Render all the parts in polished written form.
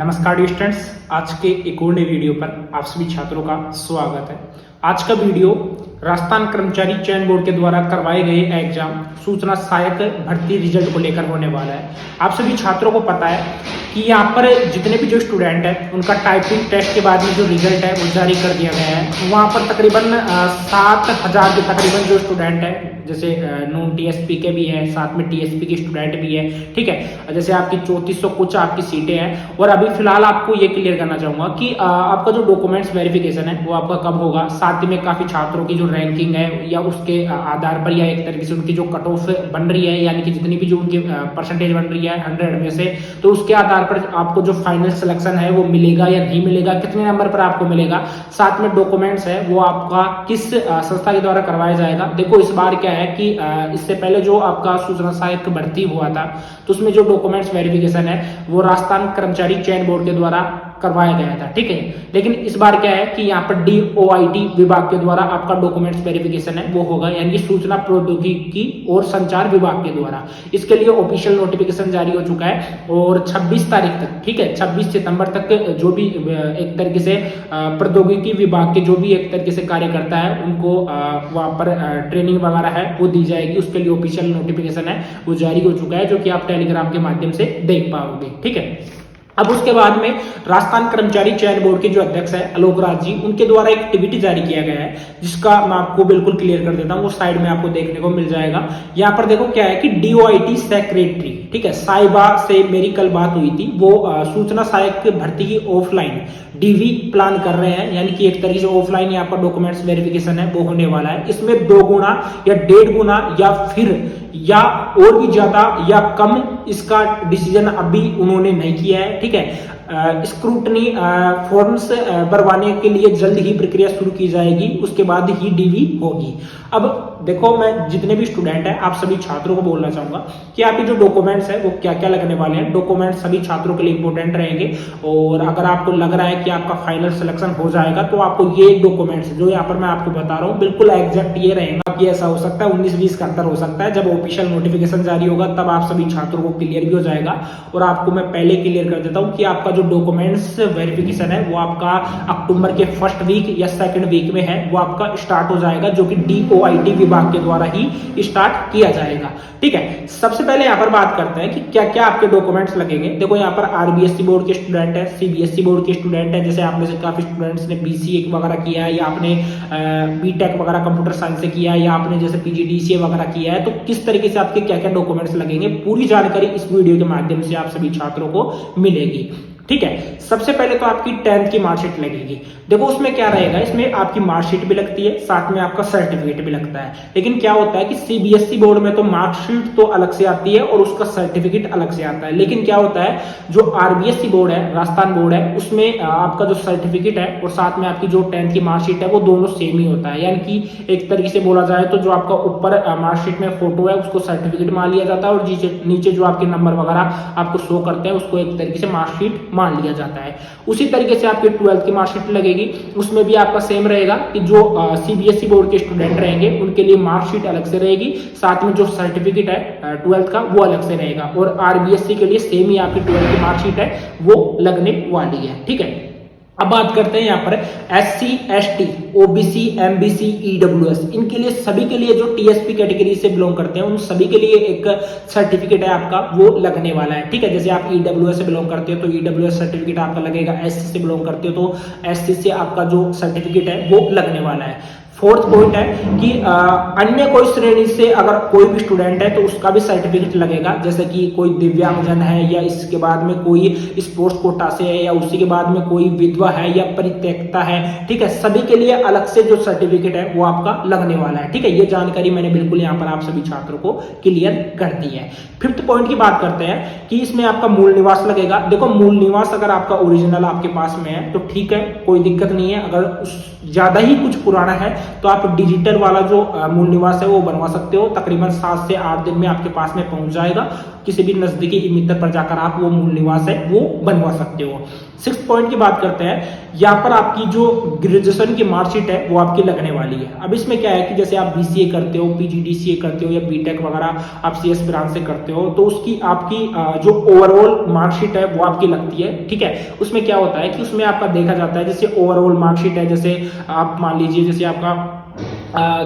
नमस्कार स्टूडेंट्स, आज के एक और नए वीडियो पर आप सभी छात्रों का स्वागत है। आज का वीडियो राजस्थान कर्मचारी चयन बोर्ड के द्वारा करवाए गए एग्जाम सूचना सहायक भर्ती रिजल्ट को लेकर होने वाला है। आप सभी छात्रों को पता है कि यहाँ पर जितने भी जो स्टूडेंट है उनका टाइपिंग टेस्ट के बाद में जो रिजल्ट है वो जारी कर दिया गया है। वहाँ पर तकरीबन 7,000 के तकरीबन जो स्टूडेंट है, जैसे नॉन टीएसपी के भी है, साथ में टीएसपी के स्टूडेंट भी है, ठीक है। जैसे आपकी 3400 कुछ आपकी सीटें हैं। और अभी फिलहाल आपको ये क्लियर करना चाहूंगा कि आपका जो डॉक्यूमेंट्स वेरिफिकेशन है वो आपका कब होगा। साथ में काफी छात्रों की जो रैंकिंग है या उसके आधार पर या एक तरीके से उनकी जो कट ऑफ बन रही है, यानी कि जितनी भी जो उनकी परसेंटेज बन रही है 100 में से, तो उसके आधार पर आपको जो फाइनल सिलेक्शन है वो मिलेगा या नहीं मिलेगा, कितने नंबर पर आपको मिलेगा। साथ में डॉक्यूमेंट्स है वो आपका किस संस्था के द्वारा करवाया जाएगा। देखो इस बार क्या है कि इससे पहले जो आपका सूचना सहायक भर्ती हुआ था तो उसमें जो डॉक्यूमेंट्स वेरिफिकेशन है वो राजस्थान कर्मचारी चयन बोर्ड के द्वारा करवाया गया था, ठीक है। लेकिन इस बार क्या है कि यहाँ पर DOIT विभाग के द्वारा आपका डॉक्यूमेंट्स वेरिफिकेशन है वो होगा, यानी कि सूचना प्रौद्योगिकी और संचार विभाग के द्वारा। इसके लिए ऑफिशियल नोटिफिकेशन जारी हो चुका है और 26 तारीख तक, ठीक है, 26 सितंबर तक जो भी एक तरीके से प्रौद्योगिकी विभाग के जो भी एक तरीके से कार्यकर्ता है उनको वहां पर ट्रेनिंग वगैरह है वो दी जाएगी। उसके लिए ऑफिशियल नोटिफिकेशन है वो जारी हो चुका है, जो कि आप टेलीग्राम के माध्यम से देख पाओगे, ठीक है। अब उसके बाद में राजस्थान कर्मचारी चयन बोर्ड के जो अध्यक्ष है आलोक राज जी, उनके द्वारा एक टिबिट जारी किया गया है, जिसका मैं आपको बिल्कुल क्लियर कर देता हूं। वो साइड में आपको देखने को मिल जाएगा। यहाँ पर देखो क्या है कि DOIT सेक्रेटरी, ठीक है, साहिबा से मेरी कल बात हुई थी। वो सूचना सहायक भर्ती की ऑफलाइन DV प्लान कर रहे हैं, यानी कि एक तरीके से ऑफलाइन आपका डॉक्यूमेंट्स वेरिफिकेशन है वो होने वाला है। इसमें 2 गुना या 1.5 गुना या फिर या और भी ज्यादा या कम, इसका डिसीजन अभी उन्होंने नहीं किया है, ठीक है। स्क्रूटनी फॉर्म्स भरवाने के लिए जल्द ही प्रक्रिया शुरू की जाएगी, उसके बाद ही DV होगी। अब देखो मैं जितने भी स्टूडेंट हैं आप सभी छात्रों को बोलना चाहूंगा कि आपके जो डॉक्यूमेंट्स है वो क्या क्या लगने वाले हैं। डॉक्यूमेंट्स सभी छात्रों के लिए इंपॉर्टेंट रहेंगे और अगर आपको लग रहा है कि आपका फाइनल सिलेक्शन हो जाएगा तो आपको ये डॉक्यूमेंट्स जो यहाँ पर मैं आपको बता रहा हूँ बिल्कुल एग्जैक्ट ये रहेगा कि ऐसा हो सकता है 19-20 का अंतर हो सकता है। जब ऑफिशियल नोटिफिकेशन जारी होगा तब आप सभी छात्रों को क्लियर भी हो जाएगा। और आपको मैं पहले क्लियर कर देता हूँ कि आपका जो डॉक्यूमेंट्स वेरिफिकेशन है वो आपका अक्टूबर के फर्स्ट वीक या सेकंड वीक में है वो आपका स्टार्ट हो जाएगा, जो कि DOIT विभाग के द्वारा ही स्टार्ट किया जाएगा, ठीक है। सबसे पहले यहाँ पर बात करते हैं कि क्या क्या आपके डॉक्यूमेंट्स लगेंगे। देखो यहाँ पर RBSC बोर्ड के स्टूडेंट है, CBSE बोर्ड के स्टूडेंट है, जैसे आप में से काफी स्टूडेंट्स ने BCA वगैरह किया है या आपने BTech वगैरह कंप्यूटर साइंस से किया है या आपने जैसे PGDCA वगैरह किया है, तो किस तरीके से आपके क्या क्या डॉक्यूमेंट्स लगेंगे पूरी जानकारी इस वीडियो के माध्यम से आप सभी छात्रों को मिलेगी, ठीक है। सबसे पहले तो आपकी 10th की मार्कशीट लगेगी। देखो उसमें क्या रहेगा, इसमें आपकी मार्कशीट भी लगती है, साथ में आपका सर्टिफिकेट भी लगता है। लेकिन क्या होता है कि CBSE बोर्ड में तो मार्कशीट तो अलग से आती है और उसका सर्टिफिकेट अलग से आता है। लेकिन क्या होता है जो RBSC बोर्ड है, राजस्थान बोर्ड है, उसमें आपका जो सर्टिफिकेट है और साथ में आपकी जो 10th की मार्कशीट है वो दोनों सेम ही होता है। यानी कि एक तरीके से बोला जाए तो जो आपका ऊपर मार्कशीट में फोटो है उसको सर्टिफिकेट मान लिया जाता है और नीचे जो आपके नंबर वगैरह आपको शो करते हैं उसको एक तरीके से मार्कशीट मान लिया जाता है। उसी तरीके से आपकी 12th की मार्कशीट लगेगी, उसमें भी आपका सेम रहेगा कि जो CBSE बोर्ड के स्टूडेंट रहेंगे उनके लिए मार्कशीट अलग से रहेगी, साथ में जो सर्टिफिकेट है 12th का वो अलग से रहेगा। और RBSC के लिए सेम ही आपकी 12th की मार्कशीट है वो लगने वाली है, ठीक है। अब बात करते हैं यहाँ पर SC, ST, OBC, MBC, EWS, इनके लिए सभी के लिए जो TSP कैटेगरी से बिलोंग करते हैं उन सभी के लिए एक सर्टिफिकेट है आपका वो लगने वाला है, ठीक है। जैसे आप EWS से बिलोंग करते हो तो EWS सर्टिफिकेट आपका लगेगा, SC से बिलोंग करते हो तो SC से आपका जो सर्टिफिकेट है वो लगने वाला है। 4th पॉइंट है कि अन्य कोई श्रेणी से अगर कोई भी स्टूडेंट है तो उसका भी सर्टिफिकेट लगेगा, जैसे कि कोई दिव्यांगजन है या इसके बाद में कोई स्पोर्ट्स कोटा से है या उसी के बाद में कोई विधवा है या परित्यक्ता है, ठीक है। सभी के लिए अलग से जो सर्टिफिकेट है वो आपका लगने वाला है, ठीक है। ये जानकारी मैंने बिल्कुल यहाँ पर आप सभी छात्रों को क्लियर कर दी है। 5th पॉइंट की बात करते हैं कि इसमें आपका मूल निवास लगेगा। देखो मूल निवास अगर आपका ओरिजिनल आपके पास में है तो ठीक है, कोई दिक्कत नहीं है। अगर ज्यादा ही कुछ पुराना है तो आप डिजिटल वाला जो मूल निवास है वो बनवा सकते हो। तकरीबन 7 से 8 दिन में आपके पास में पहुंच जाएगा। किसी भी नजदीकी ई-मित्र पर जाकर आप वो मूल निवास है वो बनवा सकते हो। 6 पॉइंट की बात करते हैं। यहाँ पर आपकी जो ग्रेजुएशन की मार्कशीट है वो आपकी लगने वाली है। अब इसमें क्या है कि जैसे आप बीसीए करते हो, पीजीडीसीए करते हो या बीटेक वगैरह आप सीएस ब्रांच से करते हो, तो उसकी आपकी जो ओवरऑल मार्कशीट है वो आपकी लगती है। ठीक है, उसमें क्या होता है कि उसमें आपका देखा जाता है, जैसे ओवरऑल मार्कशीट है, जैसे आप मान लीजिए जैसे आपका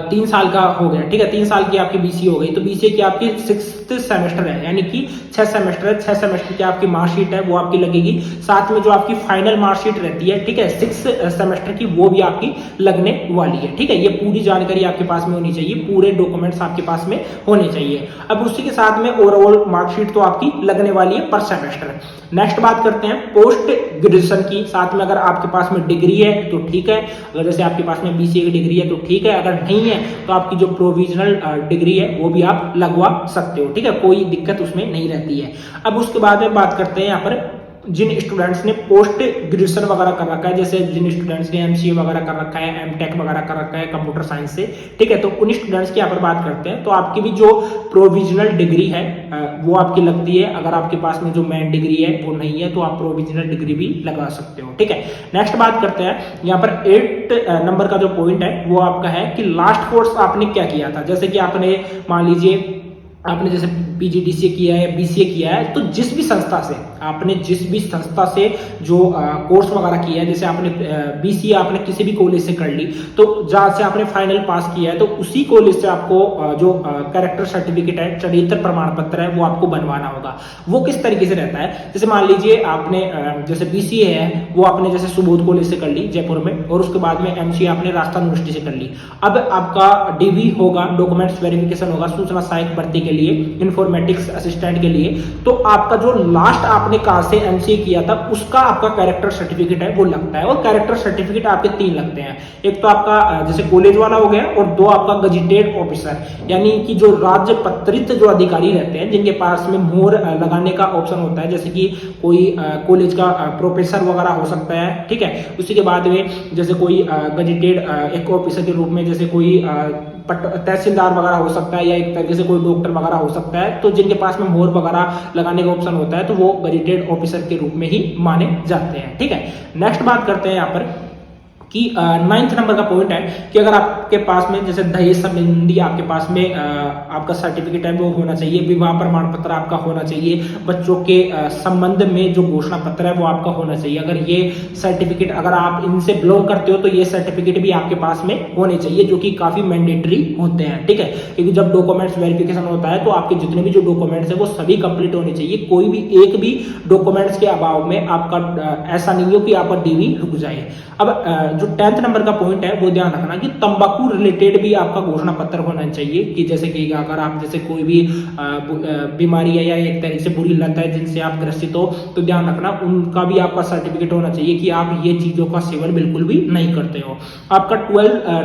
3 साल का हो गया, ठीक है, 3 साल की आपकी बीसीए हो गई, तो बीसीए की आपकी 6th सेमेस्टर है, यानी कि 6 सेमेस्टर है, 6 सेमेस्टर की आपकी मार्कशीट है वो आपकी लगेगी। साथ में जो आपकी फाइनल मार्कशीट रहती है, ठीक है, 6 सेमेस्टर की, वो भी आपकी लगने वाली है। ठीक है, ये पूरी जानकारी आपके पास में होनी चाहिए, पूरे डॉक्यूमेंट्स आपके पास में होने चाहिए। अब उसी के साथ में ओवरऑल मार्कशीट तो आपकी लगने वाली है पर सेमेस्टर। नेक्स्ट बात करते हैं पोस्ट ग्रेजुएशन की। साथ में अगर आपके पास में डिग्री है तो ठीक है, अगर जैसे आपके पास में बीसीए की डिग्री है तो ठीक है, अगर नहीं है तो आपकी जो प्रोविजनल डिग्री है वो भी आप लगवा सकते हो। ठीक है, कोई दिक्कत उसमें नहीं रहती है। अब उसके बाद में बात करते हैं यहाँ पर जिन स्टूडेंट्स ने पोस्ट ग्रेजुएशन वगैरह कर रखा है, जैसे जिन स्टूडेंट्स ने एमसीए वगैरह कर रखा है, एमटेक वगैरह कर रखा है कंप्यूटर साइंस से, ठीक है, तो उन स्टूडेंट्स की यहाँ पर बात करते हैं। तो आपकी भी जो प्रोविजनल डिग्री है वो आपकी लगती है। अगर आपके पास में जो मेन डिग्री है वो नहीं है तो आप प्रोविजनल डिग्री भी लगा सकते हो। ठीक है, नेक्स्ट बात करते हैं यहाँ पर 8 नंबर का जो पॉइंट है वो आपका है कि लास्ट कोर्स आपने क्या किया था। जैसे कि आपने मान लीजिए आपने जैसे पीजीडीसीए किया है, बीसीए किया है, तो जिस भी संस्था से जो कोर्स वगैरह किया है, जैसे आपने बीसीए आपने किसी भी कॉलेज से कर ली, तो जहां से आपने फाइनल पास किया है तो उसी कॉलेज से आपको जो कैरेक्टर सर्टिफिकेट है, चरित्र प्रमाण पत्र है, वो आपको बनवाना होगा। वो किस तरीके से रहता है, जैसे मान लीजिए आपने जैसे बीसीए है वो आपने जैसे सुबोध कॉलेज से कर ली जयपुर में, और उसके बाद में एमसीए आपने राजस्थान यूनिवर्सिटी से कर ली। अब आपका डीवी होगा, डॉक्यूमेंट्स वेरिफिकेशन होगा सूचना सहायक भर्ती के लिए, इंफॉर्मेटिक्स असिस्टेंट के लिए, तो आपका जो लास्ट आपने कहां से एमसीए किया था उसका आपका कैरेक्टर सर्टिफिकेट है वो लगता है। और कैरेक्टर सर्टिफिकेट आपके 3 लगते हैं, एक तो आपका जैसे कॉलेज वाला हो गया, और 2 आपका गजेटेड ऑफिसर, यानी कि जो राज्य पत्रित जो अधिकारी रहते हैं जिनके पास में मोहर लगाने का ऑप्शन होता है, जैसे कि कोई कॉलेज का प्रोफेसर वगैरह हो सकता है। ठीक है, उसी के बाद में जैसे कोई गजेटेड एक ऑफिसर के रूप में जैसे कोई तहसीलदार वगैरह हो सकता है, या एक तरीके से कोई डॉक्टर वगैरह हो सकता है, तो जिनके पास में मोहर वगैरह लगाने का ऑप्शन होता है तो वो गजेटेड ऑफिसर के रूप में ही माने जाते हैं। ठीक है, नेक्स्ट बात करते हैं यहाँ पर कि 9th नंबर का पॉइंट है कि अगर आपके पास में जैसे दहेज संबंधी आपके पास में आपका सर्टिफिकेट है वो होना चाहिए, विवाह प्रमाण पत्र आपका होना चाहिए, बच्चों के संबंध में जो घोषणा पत्र है वो आपका होना चाहिए। अगर ये सर्टिफिकेट अगर आप इनसे बिलोंग करते हो तो ये सर्टिफिकेट भी आपके पास में होने चाहिए, जो कि काफी मैंडेटरी होते हैं। ठीक है, क्योंकि जब डॉक्यूमेंट्स वेरिफिकेशन होता है तो आपके जितने भी जो डॉक्यूमेंट्स है वो सभी कंप्लीट होने चाहिए। कोई भी एक भी डॉक्यूमेंट्स के अभाव में आपका ऐसा नहीं हो कि आपका डीवी रुक जाए। अब जो 10th नंबर का पॉइंट है वो ध्यान रखना कि तंबाकू रिलेटेड भी आपका घोषणा पत्र होना चाहिए, कि जैसे कि अगर आप जैसे कोई भी बीमारी है या एक तरीके से बुरी लत है जिनसे आप ग्रसित हो, तो ध्यान रखना उनका भी आपका सर्टिफिकेट होना चाहिए कि आप ये चीजों का सेवन बिल्कुल भी नहीं करते हो। आपका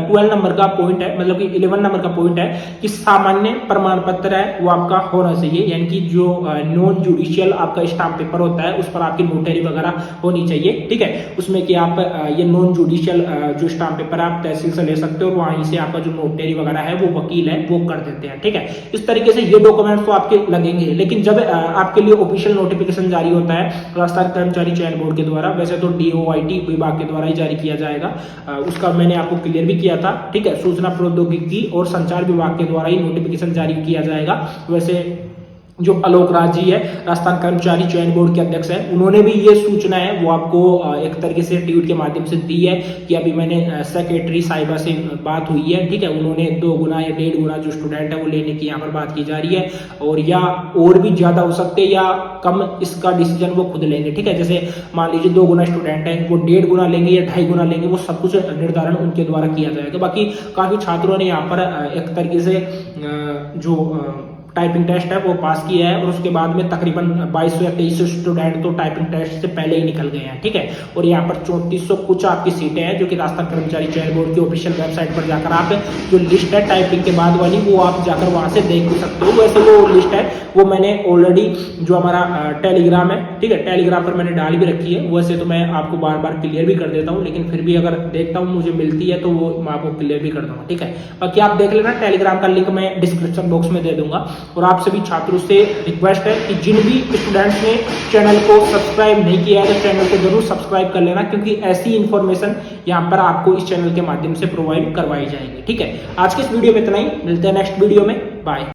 12 नंबर का पॉइंट है, मतलब कि 11 नंबर का पॉइंट है कि सामान्य प्रमाण पत्र है वो आपका होना चाहिए, यानी कि जो नॉन जुडिशियल आपका स्टाम्प पेपर होता है उस पर आपकी नोटरी वगैरह होनी चाहिए। ठीक है, उसमें कि आप ये नॉन जुडिशियल जो स्टाम्प पेपर आप तहसील से ले सकते हो, वहीं से आपका जो नोटरी वगैरह है वो वकील है वो कर देते हैं। ठीक है, इस तरीके से ये डॉक्यूमेंट्स तो आपके लगेंगे। लेकिन जब आपके लिए ऑफिशियल नोटिफिकेशन जारी होता है राजस्थान कर्मचारी चयन बोर्ड के द्वारा, वैसे तो डीओआईटी विभाग के द्वारा ही जारी किया जाएगा, उसका मैंने आपको क्लियर भी किया था। ठीक है, सूचना प्रौद्योगिकी और संचार विभाग के द्वारा ही नोटिफिकेशन जारी किया जाएगा। वैसे जो आलोक राज जी है राजस्थान कर्मचारी चयन बोर्ड के अध्यक्ष हैं, उन्होंने भी ये सूचना है वो आपको एक तरीके से ट्वीट के माध्यम से दी है कि अभी मैंने सेक्रेटरी साहिबा से बात हुई है। ठीक है, उन्होंने 2 गुना या 1.5 गुना जो स्टूडेंट है वो लेने की यहाँ पर बात की जा रही है, और या और भी ज्यादा हो सकते हैं या कम, इसका डिसीजन वो खुद लेंगे। ठीक है, जैसे मान लीजिए 2 गुना स्टूडेंट है, वो 1.5 गुना लेंगे या 2.5 गुना लेंगे, वो सब कुछ निर्धारण उनके द्वारा किया जाएगा। बाकी काफी छात्रों ने यहाँ पर एक तरीके से जो टाइपिंग टेस्ट है वो पास किया है, और उसके बाद में तकरीबन 2200 या 2300 स्टूडेंट तो टाइपिंग टेस्ट से पहले ही निकल गए हैं, ठीक है। और यहाँ पर 3400 कुछ आपकी सीटें हैं, जो कि राजस्थान कर्मचारी चयन बोर्ड की ऑफिशियल वेबसाइट पर जाकर आप जो लिस्ट है टाइपिंग के बाद वाली, वो आप जाकर वहां से देख सकते हो। वैसे वो लिस्ट है वो मैंने ऑलरेडी जो हमारा टेलीग्राम है, ठीक है, टेलीग्राम पर मैंने डाल भी रखी है। वैसे तो मैं आपको बार बार क्लियर भी कर देता हूँ, लेकिन फिर भी अगर देखता हूँ मुझे मिलती है तो वो मैं आपको क्लियर भी कर दूंगा, ठीक है। बाकी आप देख लेना, टेलीग्राम का लिंक मैं डिस्क्रिप्शन बॉक्स में दे दूंगा। और आप सभी छात्रों से रिक्वेस्ट है कि जिन भी स्टूडेंट्स ने चैनल को सब्सक्राइब नहीं किया है तो चैनल को जरूर सब्सक्राइब कर लेना, क्योंकि ऐसी इंफॉर्मेशन यहाँ पर आपको इस चैनल के माध्यम से प्रोवाइड करवाई जाएगी, ठीक है। आज के इस वीडियो में इतना ही, मिलते हैं नेक्स्ट वीडियो में, बाय।